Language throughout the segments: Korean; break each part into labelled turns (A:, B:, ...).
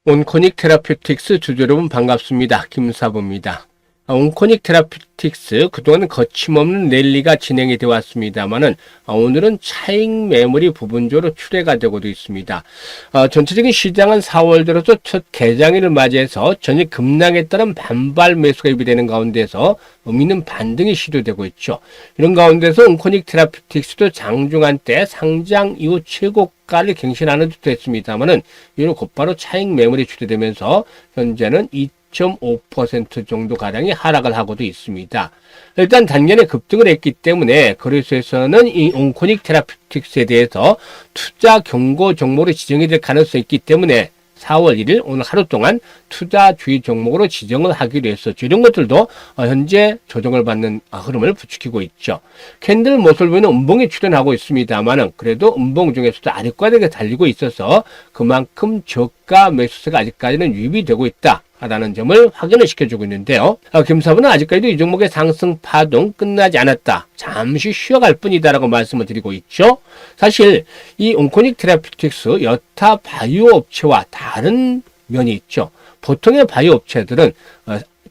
A: 온코닉 테라퓨틱스 주주 여러분 반갑습니다. 김사부입니다. 온코닉 테라퓨틱스 그동안 거침없는 랠리가 진행이 되어 왔습니다만은 오늘은 차익 매물이 부분적으로 출회가 되고도 있습니다. 전체적인 시장은 4월 들어서 첫 개장일을 맞이해서 전일 급락에 따른 반발 매수가 예비되는 가운데서 의미 있는 반등이 시도되고 있죠. 이런 가운데서 온코닉 테라퓨틱스도 장중한 때 상장 이후 최고가를 갱신하는 듯 했습니다만은 이로 곧바로 차익 매물이 출회되면서 현재는 2.5% 정도 가량이 하락을 하고도 있습니다. 일단 단기간에 급등을 했기 때문에 거래소에서는 이 온코닉 테라퓨틱스에 대해서 투자 경고 종목으로 지정이 될 가능성이 있기 때문에 4월 1일 오늘 하루 동안 투자 주의 종목으로 지정을 하기로 했었죠. 이런 것들도 현재 조정을 받는 흐름을 부추기고 있죠. 캔들 모습을 보이는 음봉이 출현하고 있습니다만은 그래도 음봉 중에서도 아래과되게 달리고 있어서 그만큼 저가 매수세가 아직까지는 유입이 되고 있다 라는 점을 확인을 시켜주고 있는데요. 김사부는 아직까지도 이 종목의 상승 파동 끝나지 않았다. 잠시 쉬어갈 뿐이다 라고 말씀을 드리고 있죠. 사실 이 온코닉 테라퓨틱스 여타 바이오 업체와 다른 면이 있죠. 보통의 바이오 업체들은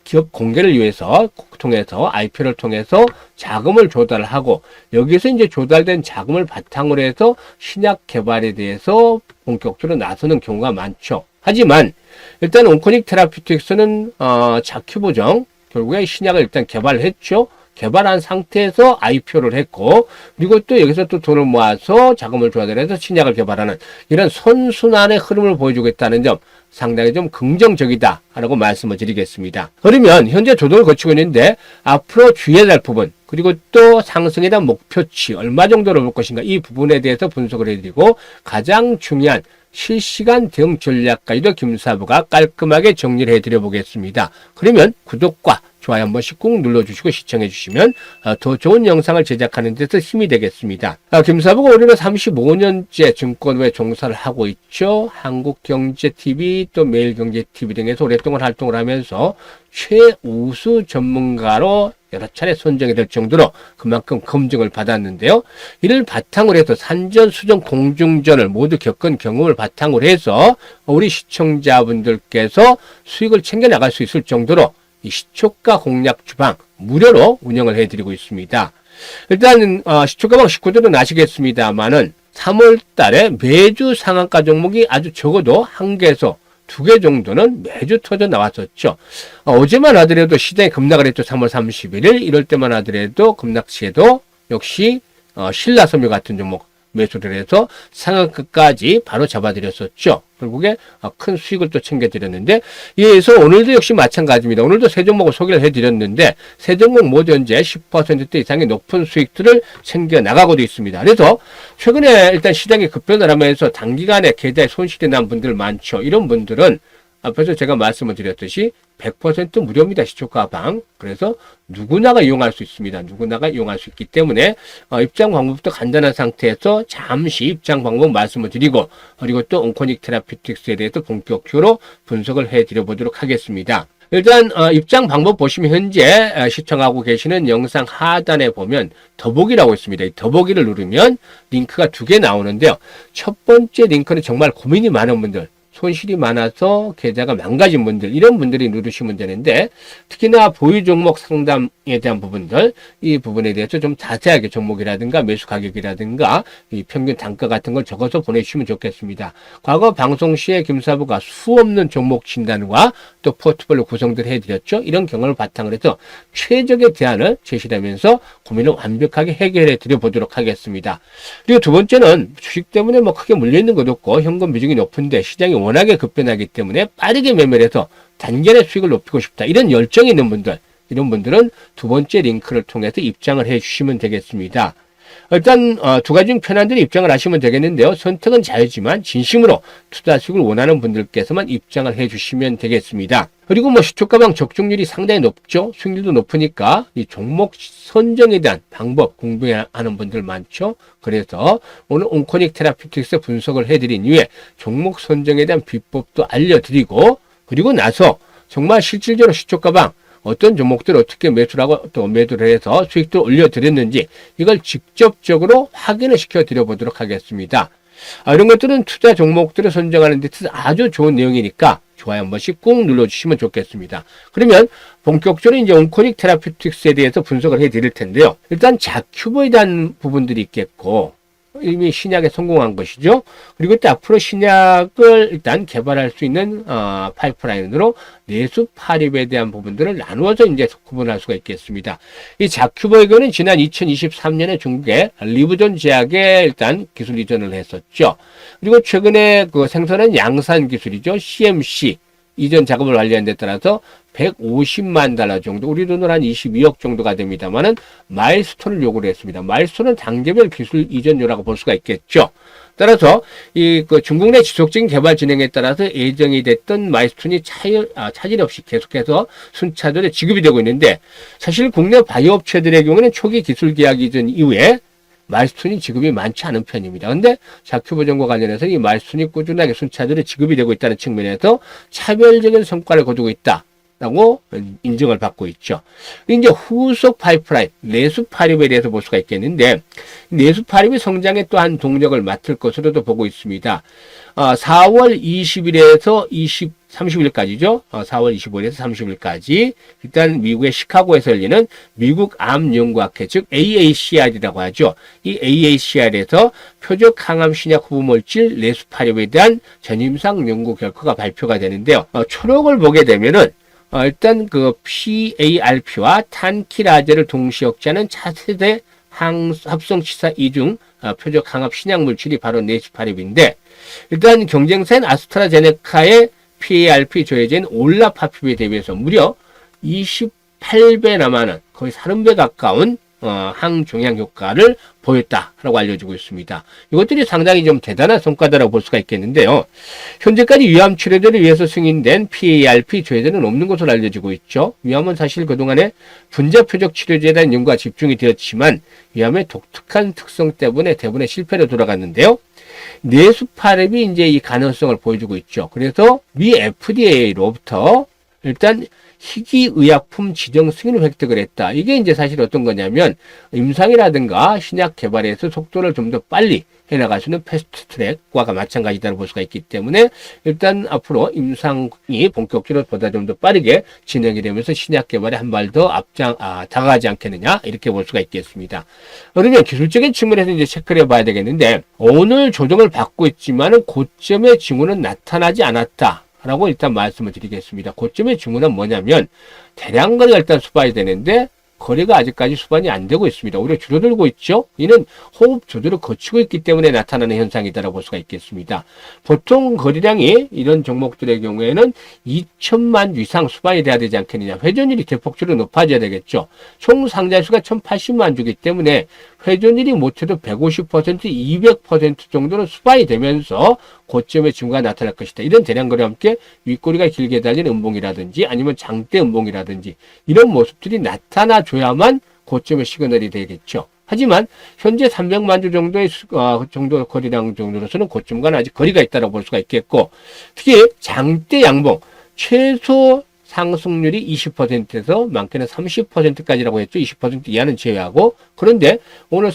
A: 기업 공개를 위해서 통해서 IPO를 통해서 자금을 조달하고 여기서 이제 조달된 자금을 바탕으로 해서 신약 개발에 대해서 본격적으로 나서는 경우가 많죠. 하지만 일단 온코닉 테라퓨틱스는 자큐보정 결국에 신약을 일단 개발을 했죠. 개발한 상태에서 IPO를 했고 그리고 또 여기서 또 돈을 모아서 자금을 조달해서 신약을 개발하는 이런 선순환의 흐름을 보여주고 있다는 점 상당히 좀 긍정적이다 라고 말씀을 드리겠습니다. 그러면 현재 조정을 거치고 있는데 앞으로 주의해야 할 부분 그리고 또 상승에 대한 목표치 얼마 정도로 볼 것인가 이 부분에 대해서 분석을 해드리고 가장 중요한 실시간 대응 전략까지도 김사부가 깔끔하게 정리를 해드려 보겠습니다. 그러면 구독과 좋아요 한 번씩 꾹 눌러주시고 시청해 주시면 더 좋은 영상을 제작하는 데서 힘이 되겠습니다. 김사부가 올해는 35년째 증권부에 종사를 하고 있죠. 한국경제TV 또 매일경제TV 등에서 오랫동안 활동을 하면서 최우수 전문가로 여러 차례 선정이 될 정도로 그만큼 검증을 받았는데요. 이를 바탕으로 해서 산전, 수전, 공중전을 모두 겪은 경험을 바탕으로 해서 우리 시청자분들께서 수익을 챙겨나갈 수 있을 정도로 이 시초가 공략 주방 무료로 운영을 해드리고 있습니다. 일단 시초가방 식구들은 아시겠습니다만은 3월 달에 매주 상한가 종목이 아주 적어도 1개에서 2개 정도는 매주 터져 나왔었죠. 어제만 하더라도 시장이 급락을 했죠. 3월 31일 이럴 때만 하더라도 급락 시에도 역시 신라섬유 같은 종목 매수를 해서 상한가까지 바로 잡아드렸었죠. 결국에 큰 수익을 또 챙겨드렸는데 이에 의해서 오늘도 역시 마찬가지입니다. 오늘도 세 종목을 소개를 해드렸는데 세 종목 모두 현재 10% 이상의 높은 수익들을 챙겨나가고도 있습니다. 그래서 최근에 일단 시장이 급변을 하면서 단기간에 계좌에 손실이 난 분들 많죠. 이런 분들은 앞에서 제가 말씀을 드렸듯이 100% 무료입니다. 시초가방. 그래서 누구나가 이용할 수 있습니다. 누구나가 이용할 수 있기 때문에 입장 방법도 간단한 상태에서 잠시 입장 방법 말씀을 드리고 그리고 또 온코닉 테라퓨틱스에 대해서 본격적으로 분석을 해드려 보도록 하겠습니다. 일단 입장 방법 보시면 현재 시청하고 계시는 영상 하단에 보면 더보기라고 있습니다. 이 더보기를 누르면 링크가 2개 나오는데요. 첫 번째 링크는 정말 고민이 많은 분들 손실이 많아서 계좌가 망가진 분들 이런 분들이 누르시면 되는데 특히나 보유 종목 상담에 대한 부분들 이 부분에 대해서 좀 자세하게 종목이라든가 매수 가격이라든가 이 평균 단가 같은 걸 적어서 보내주시면 좋겠습니다. 과거 방송 시에 김사부가 수없는 종목 진단과 또 포트폴리오 구성들 해드렸죠. 이런 경험을 바탕으로 해서 최적의 대안을 제시하면서 고민을 완벽하게 해결해 드려 보도록 하겠습니다. 그리고 두 번째는 주식 때문에 뭐 크게 물려있는 것도 없고 현금 비중이 높은데 시장이 워낙에 급변하기 때문에 빠르게 매매를 해서 단기간에 수익을 높이고 싶다. 이런 열정이 있는 분들, 이런 분들은 두 번째 링크를 통해서 입장을 해 주시면 되겠습니다. 일단 두 가지 중 편한 대로 입장을 하시면 되겠는데요. 선택은 자유지만 진심으로 투자 수익을 원하는 분들께서만 입장을 해 주시면 되겠습니다. 그리고 뭐 시초가방 적중률이 상당히 높죠. 수익률도 높으니까 이 종목 선정에 대한 방법 공부하는 분들 많죠. 그래서 오늘 온코닉 테라퓨틱스 분석을 해드린 이후에 종목 선정에 대한 비법도 알려드리고 그리고 나서 정말 실질적으로 시초가방 어떤 종목들을 어떻게 매수를 하고 또 매도를 해서 수익도 올려드렸는지 이걸 직접적으로 확인을 시켜드려 보도록 하겠습니다. 이런 것들은 투자 종목들을 선정하는 데 있어서 아주 좋은 내용이니까 좋아요 한 번씩 꾹 눌러주시면 좋겠습니다. 그러면 본격적으로 이제 온코닉 테라피틱스에 대해서 분석을 해드릴 텐데요. 일단 자큐브에 대한 부분들이 있겠고, 이미 신약에 성공한 것이죠. 그리고 또 앞으로 신약을 일단 개발할 수 있는 파이프라인으로 내수 파립에 대한 부분들을 나누어서 이제 구분할 수가 있겠습니다. 이 자큐버의 경우는 지난 2023년에 중국의 리브존 제약에 일단 기술 이전을 했었죠. 그리고 최근에 그 생산한 양산 기술이죠. CMC 이전 작업을 완료한 데 따라서 150만 달러 정도, 우리 돈으로 한 22억 정도가 됩니다만은 마일스톤을 요구를 했습니다. 마일스톤은 단계별 기술 이전료라고 볼 수가 있겠죠. 따라서 그 중국 내 지속적인 개발 진행에 따라서 예정이 됐던 마일스톤이 차질 없이 계속해서 순차적으로 지급이 되고 있는데, 사실 국내 바이오 업체들의 경우는 초기 기술 계약 이전 이후에 마일스톤이 지급이 많지 않은 편입니다. 근데 자큐버전과 관련해서 이 마일스톤이 꾸준하게 순차적으로 지급이 되고 있다는 측면에서 차별적인 성과를 거두고 있다라고 인정을 받고 있죠. 이제 후속 파이프라인, 내수 파립에 대해서 볼 수가 있겠는데, 내수 파립이 성장에 또한 동력을 맡을 것으로도 보고 있습니다. 4월 20일에서 30일까지죠. 4월 25일에서 30일까지 일단 미국의 시카고에서 열리는 미국 암연구학회, 즉 AACR이라고 하죠. 이 AACR에서 표적 항암 신약 후보 물질 내수 파립에 대한 전임상 연구 결과가 발표가 되는데요. 초록을 보게 되면은 일단 그 PARP와 탄키라제를 동시에 억제하는 차세대 합성치사 이중 표적 항암 신약 물질이 바로 내수 파립인데, 일단 경쟁사인 아스트라제네카의 PARP 조해제인 올라파핍에 대비해서 무려 28배나 많은, 거의 30배 가까운 항종양 효과를 보였다라고 알려지고 있습니다. 이것들이 상당히 좀 대단한 성과다라고 볼 수가 있겠는데요. 현재까지 위암 치료제를 위해서 승인된 PARP 조해제는 없는 것으로 알려지고 있죠. 위암은 사실 그동안에 분자 표적 치료제에 대한 연구가 집중이 되었지만 위암의 독특한 특성 때문에 대부분의 실패로 돌아갔는데요. 내수 파립이 이제 이 가능성을 보여주고 있죠. 그래서 미 FDA로부터 일단 희귀의약품 지정 승인을 획득을 했다. 이게 이제 사실 어떤 거냐면 임상이라든가 신약 개발에서 속도를 좀 더 빨리 해나갈 수 있는 패스트트랙과 마찬가지다고 볼 수가 있기 때문에 일단 앞으로 임상이 본격적으로 보다 좀 더 빠르게 진행이 되면서 신약 개발에 한 발 더 다가가지 않겠느냐, 이렇게 볼 수가 있겠습니다. 그러면 기술적인 측면에서 이제 체크를 해봐야 되겠는데, 오늘 조정을 받고 있지만은 고점의 징후는 나타나지 않았다 라고 일단 말씀을 드리겠습니다. 고점의 징후는 뭐냐면 대량 거래가 일단 수반이 되는데 거래가 아직까지 수반이 안 되고 있습니다. 오히려 줄어들고 있죠. 이는 호흡 조절을 거치고 있기 때문에 나타나는 현상이다라고 볼 수가 있겠습니다. 보통 거래량이 이런 종목들의 경우에는 2천만 주 이상 수반이 돼야 되지 않겠느냐. 회전율이 대폭적으로 높아져야 되겠죠. 총 상장수가 1080만 주기 때문에 회전율이 못해도 150%, 200% 정도는 수반이 되면서 고점의 징후가 나타날 것이다. 이런 대량 거래와 함께 윗꼬리가 길게 달린 음봉이라든지 아니면 장대 음봉이라든지 이런 모습들이 나타나줘야만 고점의 시그널이 되겠죠. 하지만 현재 300만 주 정도의 정도 거래량 정도로서는 고점과는 아직 거리가 있다고 볼 수가 있겠고, 특히 장대 양봉 최소 상승률이 20%에서 많게는 30%까지라고 했죠. 20% 이하는 제외하고. 그런데 오늘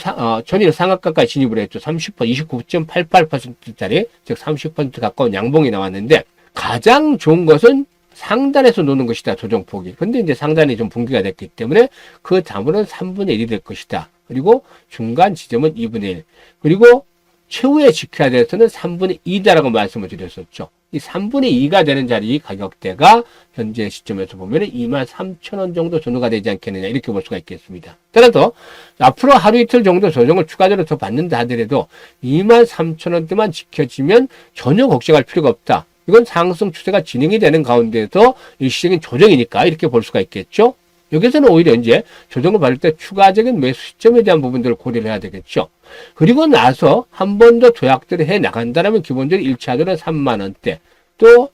A: 전일 상한가까지 진입을 했죠. 29.88%짜리, 즉 30% 가까운 양봉이 나왔는데, 가장 좋은 것은 상단에서 노는 것이다, 조정폭이. 근데 이제 상단이 좀 붕괴가 됐기 때문에 그 다음으로는 3분의 1이 될 것이다. 그리고 중간 지점은 2분의 1. 그리고 최후의 지켜야 될 때는 3분의 2다라고 말씀을 드렸었죠. 이 3분의 2가 되는 자리 가격대가 현재 시점에서 보면 23,000원 정도 전후가 되지 않겠느냐, 이렇게 볼 수가 있겠습니다. 따라서 앞으로 하루 이틀 정도 조정을 추가적으로 더 받는다 하더라도 23,000원대만 지켜지면 전혀 걱정할 필요가 없다. 이건 상승 추세가 진행이 되는 가운데서 일시적인 조정이니까 이렇게 볼 수가 있겠죠. 여기서는 오히려 이제 조정을 받을 때 추가적인 매수 시점에 대한 부분들을 고려를 해야 되겠죠. 그리고 나서 한 번 더 조약들을 해 나간다면 기본적으로 1차적으로 3만원대, 또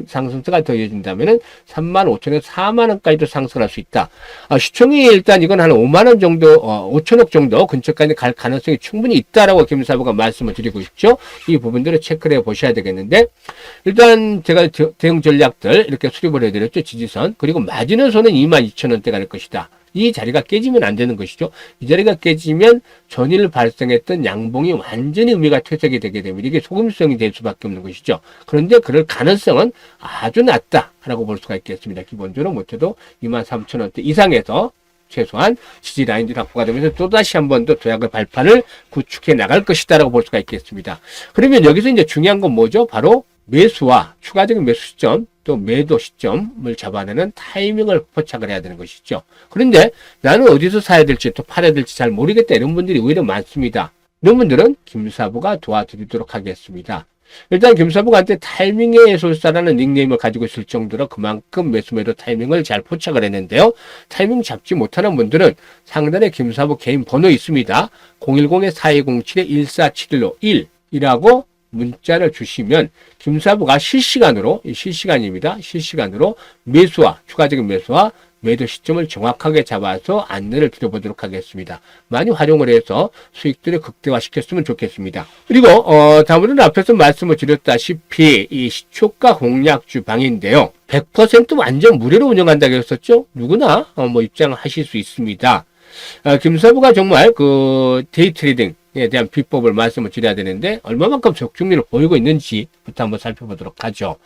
A: 상승세가 더해진다면 35,000원에서 4만원까지도 상승할 수 있다. 시총이 일단 이건 한 5만원 정도, 5천억 정도 근처까지 갈 가능성이 충분히 있다라고 김사부가 말씀을 드리고 있죠. 이 부분들을 체크를 해 보셔야 되겠는데, 일단 제가 대응 전략들 이렇게 수립을 해드렸죠. 지지선. 그리고 마지노선은 22,000원대가 될 것이다. 이 자리가 깨지면 안 되는 것이죠. 이 자리가 깨지면 전일 발생했던 양봉이 완전히 의미가 퇴색이 되게 됩니다. 이게 소금성이 될 수밖에 없는 것이죠. 그런데 그럴 가능성은 아주 낮다라고 볼 수가 있겠습니다. 기본적으로 못해도 23,000원대 이상에서 최소한 지지 라인들이 확보가 되면서 또다시 한 번 더 도약의 발판을 구축해 나갈 것이다라고 볼 수가 있겠습니다. 그러면 여기서 이제 중요한 건 뭐죠? 바로 매수와 추가적인 매수 시점 또 매도 시점을 잡아내는 타이밍을 포착을 해야 되는 것이죠. 그런데 나는 어디서 사야 될지 또 팔아야 될지 잘 모르겠다 이런 분들이 오히려 많습니다. 이런 분들은 김사부가 도와드리도록 하겠습니다. 일단 김사부가 한테 타이밍의 해설사라는 닉네임을 가지고 있을 정도로 그만큼 매수매도 타이밍을 잘 포착을 했는데요. 타이밍 잡지 못하는 분들은 상단에 김사부 개인 번호 있습니다. 010-4207-1471로 1이라고 문자를 주시면 김사부가 실시간입니다. 실시간으로 매수와 추가적인 매수와 매도 시점을 정확하게 잡아서 안내를 드려보도록 하겠습니다. 많이 활용을 해서 수익들을 극대화시켰으면 좋겠습니다. 그리고 다음으로는 앞에서 말씀을 드렸다시피 이 시초가 공략주 방인데요. 100% 완전 무료로 운영한다고 했었죠. 누구나 입장하실 수 있습니다. 김사부가 정말 그 데이 트레이딩에 대한 비법을 말씀을 드려야 되는데 얼마만큼 적중률을 보이고 있는지부터 한번 살펴보도록 하죠.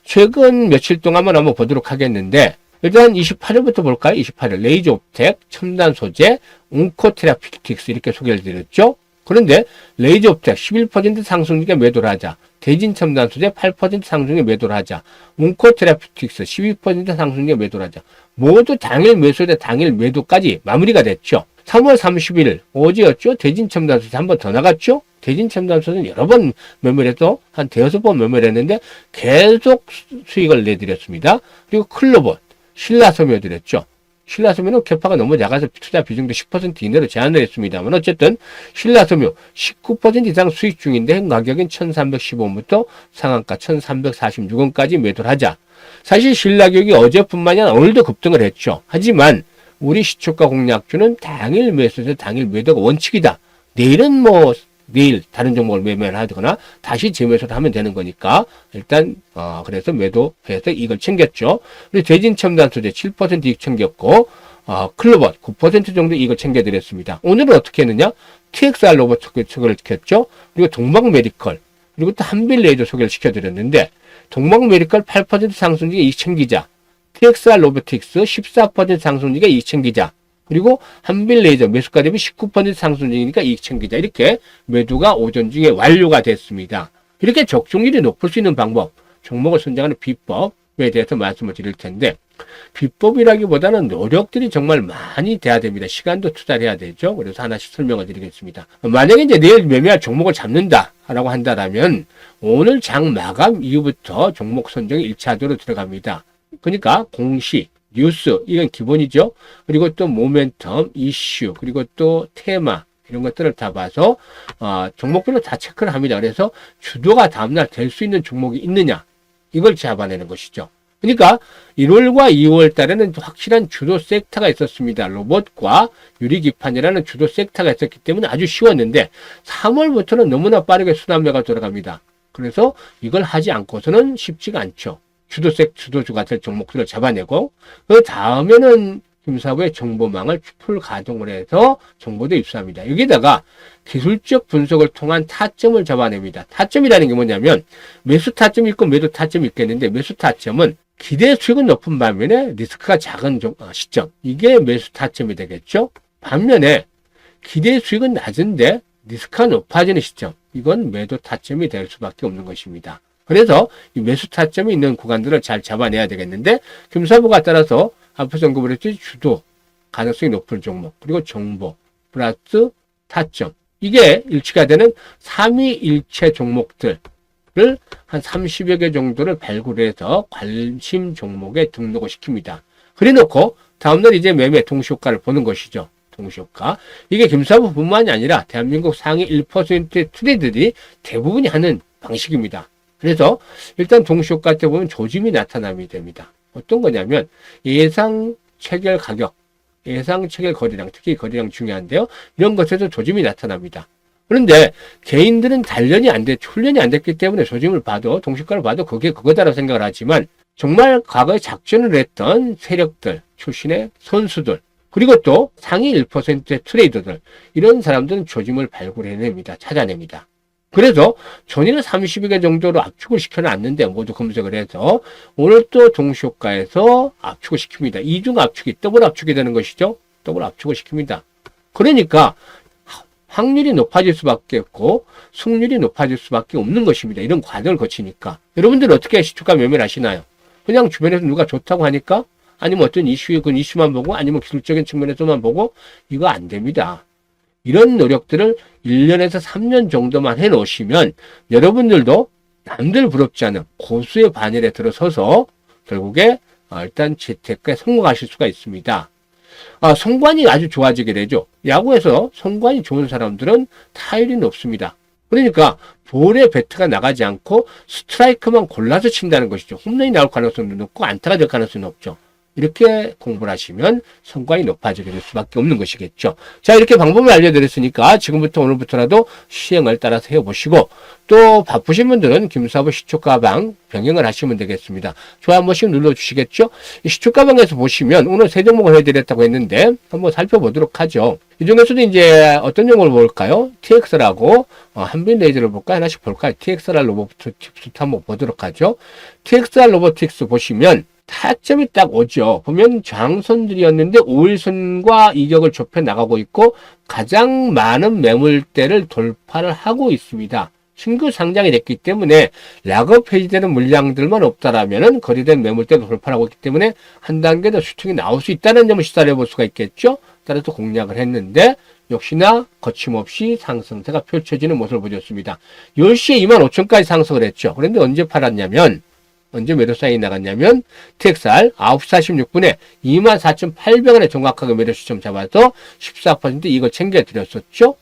A: 최근 며칠 동안만 한번 보도록 하겠는데 일단 28일부터 볼까요? 28일 레이저 옵텍, 첨단 소재, 온코테라피틱스 이렇게 소개를 드렸죠. 그런데 레이저 옵텍 11% 상승률에 매도를 하자. 대진 첨단 소재 8% 상승에 매도를 하자. 온코테라피틱스 12% 상승에 매도를 하자. 모두 당일 매수대 당일 매도까지 마무리가 됐죠. 3월 30일 어제였죠. 대진 첨단 소재 한 번 더 나갔죠. 대진 첨단 소재는 여러 번 매매를 해서 한 대여섯 번 매매를 했는데 계속 수익을 내드렸습니다. 그리고 클로봇 신라섬유 드렸죠. 신라섬유는 캐파가 너무 작아서 투자 비중도 10% 이내로 제한을 했습니다만 어쨌든 신라섬유 19% 이상 수익 중인데 가격은 1315원부터 상한가 1346원까지 매도를 하자. 사실 신라격이 어제뿐만이 아니라 오늘도 급등을 했죠. 하지만 우리 시초가 공략주는 당일 매수에서 당일 매도가 원칙이다. 내일은 내일 다른 종목을 매매를 하거나 다시 재매수를 하면 되는 거니까 일단 그래서 매도해서 이익을 챙겼죠. 그리고 대진 첨단 소재 7% 이익 챙겼고 클로봇 9% 정도 이익을 챙겨드렸습니다. 오늘은 어떻게 했느냐? TXR 로봇 소개를 시켰죠. 그리고 동방 메디컬 그리고 또 한빌 레이저 소개를 시켜드렸는데 동방 메디컬 8% 상승률에 이익 챙기자. TXR 로보틱스 14% 상승률에 이익 챙기자. 그리고 한빌 레이저 매수가 대비 19% 상승 중이니까 이익 챙기자. 이렇게 매도가 오전 중에 완료가 됐습니다. 이렇게 적중률이 높을 수 있는 방법, 종목을 선정하는 비법에 대해서 말씀을 드릴 텐데 비법이라기보다는 노력들이 정말 많이 돼야 됩니다. 시간도 투자를 해야 되죠. 그래서 하나씩 설명을 드리겠습니다. 만약에 이제 내일 매매할 종목을 잡는다라고 한다면 오늘 장 마감 이후부터 종목 선정이 1차적으로 들어갑니다. 그러니까 공시 뉴스, 이건 기본이죠. 그리고 또 모멘텀, 이슈, 그리고 또 테마, 이런 것들을 다 봐서, 종목별로 다 체크를 합니다. 그래서 주도가 다음날 될 수 있는 종목이 있느냐, 이걸 잡아내는 것이죠. 그러니까 1월과 2월 달에는 확실한 주도 섹터가 있었습니다. 로봇과 유리기판이라는 주도 섹터가 있었기 때문에 아주 쉬웠는데, 3월부터는 너무나 빠르게 순환매가 돌아갑니다. 그래서 이걸 하지 않고서는 쉽지가 않죠. 주도주가 될 종목들을 잡아내고 그 다음에는 김사부의 정보망을 풀 가동을 해서 정보도 입수합니다. 여기다가 기술적 분석을 통한 타점을 잡아냅니다. 타점이라는 게 뭐냐면 매수 타점이 있고 매도 타점이 있겠는데 매수 타점은 기대 수익은 높은 반면에 리스크가 작은 시점. 이게 매수 타점이 되겠죠. 반면에 기대 수익은 낮은데 리스크가 높아지는 시점. 이건 매도 타점이 될 수밖에 없는 것입니다. 그래서 이 매수 타점이 있는 구간들을 잘 잡아내야 되겠는데 김사부가 따라서 앞에서 언급을 했듯이 주도, 가능성이 높은 종목, 그리고 정보, 플러스 타점 이게 일치가 되는 3위일체 종목들을 한 30여 개 정도를 발굴해서 관심 종목에 등록을 시킵니다. 그래놓고 다음날 이제 매매 동시효과를 보는 것이죠. 동시효과. 이게 김사부뿐만이 아니라 대한민국 상위 1%의 트레이더들이 대부분이 하는 방식입니다. 그래서 일단 동시효과 때 보면 조짐이 나타나게 됩니다. 어떤 거냐면 예상 체결 가격, 예상 체결 거래량, 특히 거래량 중요한데요. 이런 것에서 조짐이 나타납니다. 그런데 개인들은 단련이 안 됐, 훈련이 안 됐기 때문에 조짐을 봐도 동시효과를 봐도 그게 그거다라고 생각을 하지만 정말 과거에 작전을 했던 세력들, 출신의 선수들, 그리고 또 상위 1%의 트레이더들, 이런 사람들은 조짐을 발굴해냅니다. 찾아냅니다. 그래서 전일은 32개 정도로 압축을 시켜놨는데 모두 검색을 해서 오늘 또 동시효과에서 압축을 시킵니다. 이중 압축이 더블 압축이 되는 것이죠. 더블 압축을 시킵니다. 그러니까 확률이 높아질 수밖에 없고 승률이 높아질 수밖에 없는 것입니다. 이런 과정을 거치니까. 여러분들은 어떻게 시초가 매매를 하시나요? 그냥 주변에서 누가 좋다고 하니까? 아니면 어떤 그 이슈만 보고 아니면 기술적인 측면에서만 보고? 이거 안 됩니다. 이런 노력들을 1년에서 3년 정도만 해 놓으시면 여러분들도 남들 부럽지 않은 고수의 반열에 들어서서 결국에 일단 재테크에 성공하실 수가 있습니다. 성관이 아주 좋아지게 되죠. 야구에서 성관이 좋은 사람들은 타율이 높습니다. 그러니까 볼에 배트가 나가지 않고 스트라이크만 골라서 친다는 것이죠. 홈런이 나올 가능성도 높고 안타가 될 가능성이 높죠. 이렇게 공부를 하시면 성과가 높아지게 될 수밖에 없는 것이겠죠. 자, 이렇게 방법을 알려드렸으니까 지금부터 오늘부터라도 시행을 따라서 해보시고 또 바쁘신 분들은 김사부 시초가방 병행을 하시면 되겠습니다. 좋아요 한 번씩 눌러주시겠죠? 이 시초가방에서 보시면 오늘 세 종목을 해드렸다고 했는데 한번 살펴보도록 하죠. 이 중에서도 이제 어떤 종목을 볼까요? TX라고 한빈레이저를 볼까요? 하나씩 볼까요? TXR 로보틱스 한번 보도록 하죠. TXR 로보틱스 보시면 타점이 딱 오죠. 보면 저항선들이었는데 5일선과 이격을 좁혀 나가고 있고 가장 많은 매물대를 돌파를 하고 있습니다. 신규 상장이 됐기 때문에 락업 폐지되는 물량들만 없다라면은 거래된 매물대도 돌파를 하고 있기 때문에 한 단계 더 슈팅이 나올 수 있다는 점을 시사해 볼 수가 있겠죠. 따라서 공략을 했는데 역시나 거침없이 상승세가 펼쳐지는 모습을 보였습니다. 10시에 25,000까지 상승을 했죠. 그런데 언제 팔았냐면 언제 매도 사인이 나갔냐면 TXR 9시 46분에 24,800원에 정확하게 매도 시점 잡아서 14% 이걸 챙겨드렸었죠.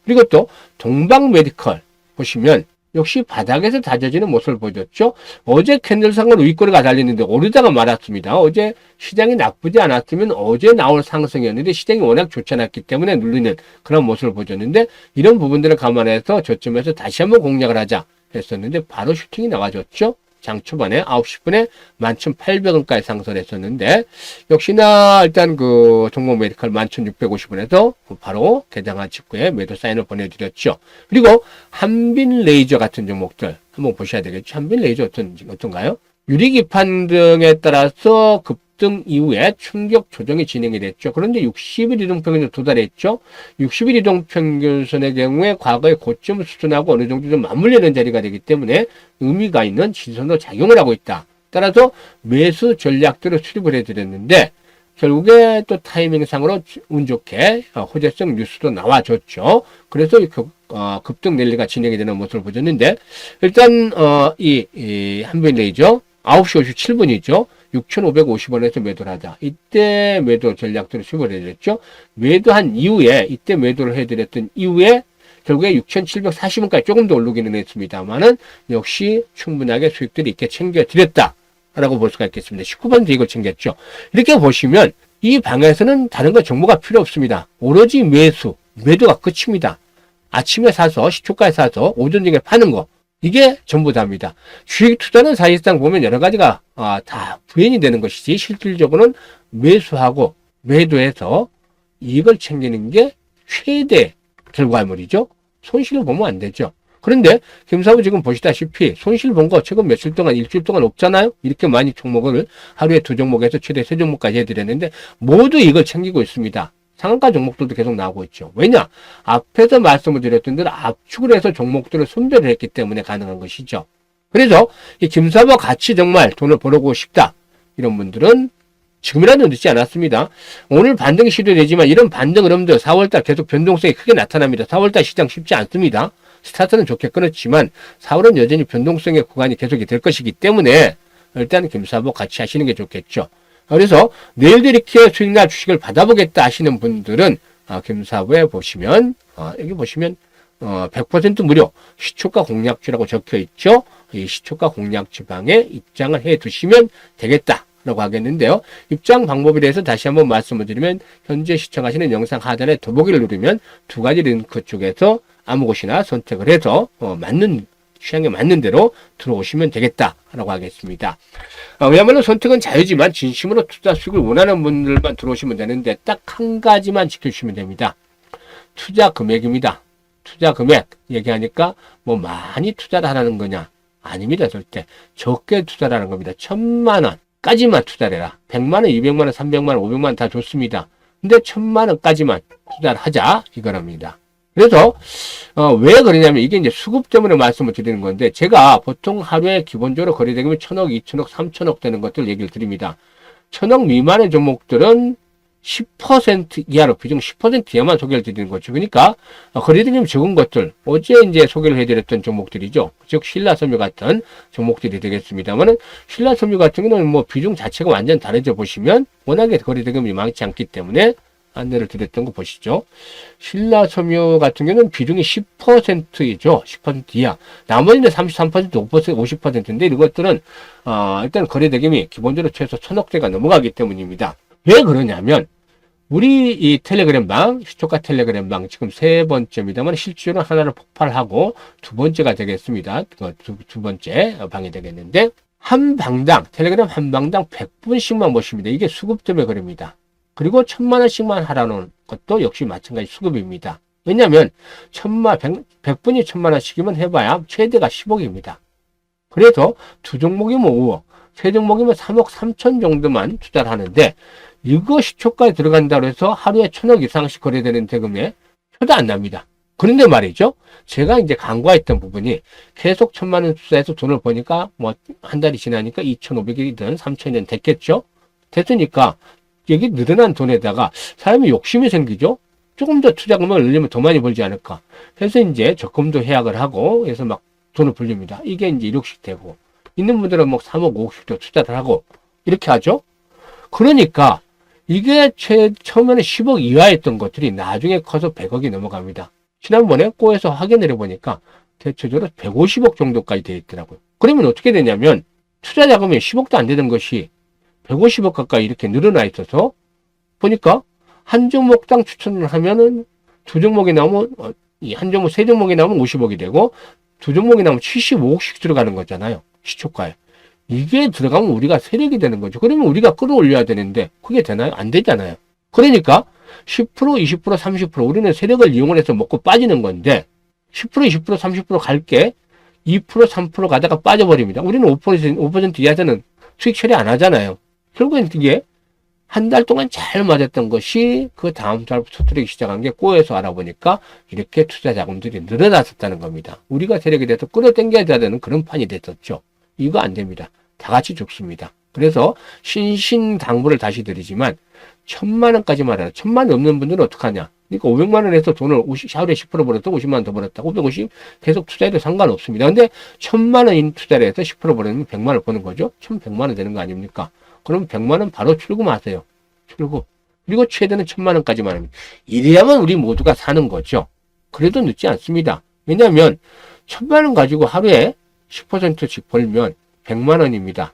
A: 그리고 또 동방메디컬 보시면 역시 바닥에서 다져지는 모습을 보여줬죠. 어제 캔들상으로 윗꼬리가 달렸는데 오르다가 말았습니다. 어제 시장이 나쁘지 않았으면 어제 나올 상승이었는데 시장이 워낙 좋지 않았기 때문에 눌리는 그런 모습을 보여줬는데 이런 부분들을 감안해서 저점에서 다시 한번 공략을 하자 했었는데 바로 슈팅이 나와줬죠. 장 초반에 9시 분에 11,800원까지 상승을 했었는데 역시나 일단 그 동목 메디컬 11,650원에서 바로 개장한 직후에 매도 사인을 보내드렸죠. 그리고 한빈 레이저 같은 종목들 한번 보셔야 되겠죠. 한빈 레이저 어떤가요? 유리기판 등에 따라서 급등 이후에 충격 조정이 진행이 됐죠. 그런데 60일 이동평균선 도달했죠. 60일 이동평균선의 경우에 과거의 고점 수준하고 어느 정도 좀 맞물리는 자리가 되기 때문에 의미가 있는 지지선으로 작용을 하고 있다. 따라서 매수 전략들을 수립을 해드렸는데 결국에 또 타이밍상으로 운 좋게 호재성 뉴스도 나와줬죠. 그래서 급등 랠리가 진행이 되는 모습을 보였는데 일단 이 한빈레이저 9시 57분이죠. 6,550원에서 매도를 하자. 이때 매도 전략들을 수립을 해드렸죠. 매도한 이후에 이때 매도를 해드렸던 이후에 결국에 6,740원까지 조금 더 오르기는 했습니다만은 역시 충분하게 수익들이 있게 챙겨드렸다라고 볼 수가 있겠습니다. 19번째 이걸 챙겼죠. 이렇게 보시면 이 방에서는 다른 거 정보가 필요 없습니다. 오로지 매도가 끝입니다. 아침에 사서 시초가에 사서 오전 중에 파는 거. 이게 전부 다입니다. 주식 투자는 사실상 보면 여러 가지가 다 부연이 되는 것이지 실질적으로는 매수하고 매도해서 이익을 챙기는 게 최대 결과물이죠. 손실을 보면 안 되죠. 그런데 김사부 지금 보시다시피 손실 본 거 최근 며칠 동안 일주일 동안 없잖아요. 이렇게 많이 종목을 하루에 2종목에서 최대 3종목까지 해드렸는데 모두 이걸 챙기고 있습니다. 상한가 종목들도 계속 나오고 있죠. 왜냐? 앞에서 말씀을 드렸던 대로 압축을 해서 종목들을 선별을 했기 때문에 가능한 것이죠. 그래서 이 김사부와 같이 정말 돈을 벌어보고 싶다. 이런 분들은 지금이라도 늦지 않았습니다. 오늘 반등이 시도되지만 이런 반등 흐름도 4월달 계속 변동성이 크게 나타납니다. 4월달 시장 쉽지 않습니다. 스타트는 좋게 끊었지만 4월은 여전히 변동성의 구간이 계속이 될 것이기 때문에 일단 김사부 같이 하시는 게 좋겠죠. 그래서 내일도 이렇게 수익날 주식을 받아보겠다 하시는 분들은 김사부에 보시면 여기 보시면 100% 무료 시초가 공략주라고 적혀 있죠. 이 시초가 공략주 방에 입장을 해 두시면 되겠다라고 하겠는데요. 입장 방법에 대해서 다시 한번 말씀을 드리면 현재 시청하시는 영상 하단에 더보기를 누르면 두 가지 링크 쪽에서 아무 곳이나 선택을 해서 맞는 취향에 맞는 대로 들어오시면 되겠다라고 하겠습니다. 왜냐하면 선택은 자유지만 진심으로 투자 수익을 원하는 분들만 들어오시면 되는데 딱 한 가지만 지켜주시면 됩니다. 투자 금액입니다. 투자 금액 얘기하니까 뭐 많이 투자를 하라는 거냐? 아닙니다. 절대. 적게 투자를 하는 겁니다. 1,000만 원까지만 투자를 해라. 100만 원, 200만 원, 300만 원, 500만 원 다 좋습니다. 근데 1,000만 원까지만 투자를 하자 이거랍니다. 그래서 왜 그러냐면 이게 이제 수급 때문에 말씀을 드리는 건데 제가 보통 하루에 기본적으로 거래대금이 1,000억, 2,000억, 3,000억 되는 것들 얘기를 드립니다. 1,000억 미만의 종목들은 10% 이하로 비중 10% 이하만 소개를 드리는 거죠. 그러니까 거래대금이 적은 것들 어제 이제 소개를 해드렸던 종목들이죠. 즉 신라섬유 같은 종목들이 되겠습니다만은 신라섬유 같은 경우는 뭐 비중 자체가 완전 다르죠. 보시면 워낙에 거래대금이 많지 않기 때문에 안내를 드렸던 거 보시죠. 신라섬유 같은 경우는 비중이 10%이죠. 10% 이하. 나머지는 33%, 5%, 50%인데 이것들은 일단 거래대금이 기본적으로 최소 1,000억대가 넘어가기 때문입니다. 왜 그러냐면 우리 이 텔레그램방, 시초가 텔레그램방 지금 세 번째입니다만 실제로 하나를 폭발하고 두 번째가 되겠습니다. 두 번째 방이 되겠는데 한 방당, 텔레그램 한 방당 100분씩만 모십니다. 이게 수급 때문에 그럽니다. 그리고 1,000만 원씩만 하라는 것도 역시 마찬가지 수급입니다. 왜냐하면 100분이 1,000만 원씩이면 해봐야 최대가 10억입니다. 그래서 두 종목이면 5억, 세 종목이면 3억 3천 정도만 투자를 하는데 이거 시초가에 들어간다고 해서 하루에 1,000억 이상씩 거래되는 대금에 표도 안 납니다. 그런데 말이죠. 제가 이제 간과했던 부분이 계속 1,000만 원 투자해서 돈을 버니까 뭐 한 달이 지나니까 2,500이든 3,000이든 됐겠죠. 됐으니까 여기 늘어난 돈에다가 사람이 욕심이 생기죠. 조금 더 투자금을 늘리면 더 많이 벌지 않을까. 그래서 이제 적금도 해약을 하고 해서 막 돈을 벌립니다. 이게 이제 1억씩 되고 있는 분들은 뭐 3억, 5억씩도 투자를 하고 이렇게 하죠. 그러니까 이게 처음에는 10억 이하였던 것들이 나중에 커서 100억이 넘어갑니다. 지난번에 꼬에서 확인을 해보니까 대체적으로 150억 정도까지 되어 있더라고요. 그러면 어떻게 되냐면 투자 자금이 10억도 안 되는 것이 150억 가까이 이렇게 늘어나 있어서 보니까 한 종목당 추천을 하면은 두 종목이 나오면 한 종목, 세 종목이 나오면 50억이 되고 두 종목이 나오면 75억씩 들어가는 거잖아요. 시초가에. 이게 들어가면 우리가 세력이 되는 거죠. 그러면 우리가 끌어올려야 되는데 그게 되나요? 안 되잖아요. 그러니까 10%, 20%, 30% 우리는 세력을 이용을 해서 먹고 빠지는 건데 10%, 20%, 30% 갈게 2%, 3% 가다가 빠져버립니다. 우리는 5% 이하에서는 수익 처리 안 하잖아요. 결국엔 그게 한 달 동안 잘 맞았던 것이 그 다음 달부터 터뜨리기 시작한 게 꼬여서 알아보니까 이렇게 투자 자금들이 늘어났었다는 겁니다. 우리가 세력이 돼서 끌어당겨야 되는 그런 판이 됐었죠. 이거 안 됩니다. 다 같이 죽습니다. 그래서 신신당부를 다시 드리지만 1,000만 원까지만 해라. 1,000만 원 넘는 분들은 어떡하냐. 그러니까 500만 원에서 돈을 하루에 10% 벌었다 50만 원 더 벌었다 550 계속 투자해도 상관없습니다. 근데 1,000만 원 투자를 해서 10% 벌으면 100만 원 버는 거죠. 1,100만 원 되는 거 아닙니까? 그럼 100만 원 바로 출금하세요. 출금. 그리고 최대는 1,000만 원까지만 합니다. 이래야만 우리 모두가 사는 거죠. 그래도 늦지 않습니다. 왜냐하면 1,000만 원 가지고 하루에 10%씩 벌면 100만 원입니다.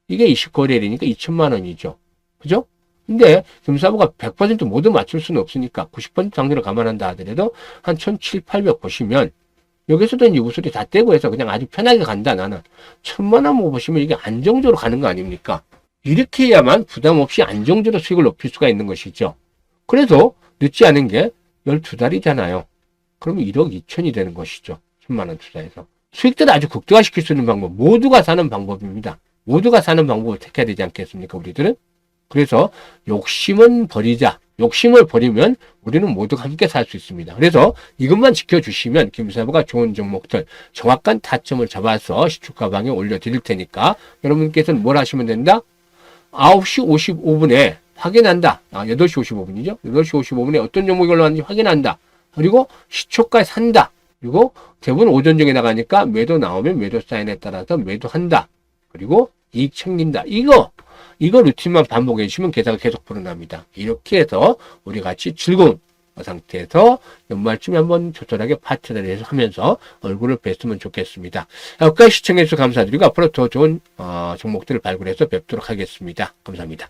A: 이게 20거래일이니까 2,000만 원이죠. 그죠? 근데 금사부가 100% 모두 맞출 수는 없으니까 90% 상대로 감안한다 하더라도 한 1,700, 800 보시면 여기서도 이제 우수리 다 떼고 해서 그냥 아주 편하게 간다. 나는 1,000만 원 보시면 이게 안정적으로 가는 거 아닙니까? 이렇게 해야만 부담 없이 안정적으로 수익을 높일 수가 있는 것이죠. 그래서 늦지 않은 게 12달이잖아요. 그러면 1억 2천이 되는 것이죠. 1,000만 원 투자해서. 수익들을 아주 극대화시킬 수 있는 방법, 모두가 사는 방법입니다. 모두가 사는 방법을 택해야 되지 않겠습니까, 우리들은? 그래서 욕심은 버리자. 욕심을 버리면 우리는 모두가 함께 살 수 있습니다. 그래서 이것만 지켜주시면 김사부가 좋은 종목들 정확한 타점을 잡아서 시초가방에 올려드릴 테니까 여러분께서는 뭘 하시면 된다? 9시 55분에 확인한다. 8시 55분이죠. 8시 55분에 어떤 종목이 올라왔는지 확인한다. 그리고 시초가에 산다. 그리고 대부분 오전 중에 나가니까 매도 나오면 매도 사인에 따라서 매도한다. 그리고 이익 챙긴다. 이거 루틴만 반복해 주시면 계좌가 계속 불어납니다. 이렇게 해서 우리 같이 즐거운 상태에서 연말쯤에 한번 조촐하게 파티를 해서 하면서 얼굴을 뵀으면 좋겠습니다. 여기까지 시청해 주셔서 감사드리고 앞으로 더 좋은 종목들을 발굴해서 뵙도록 하겠습니다. 감사합니다.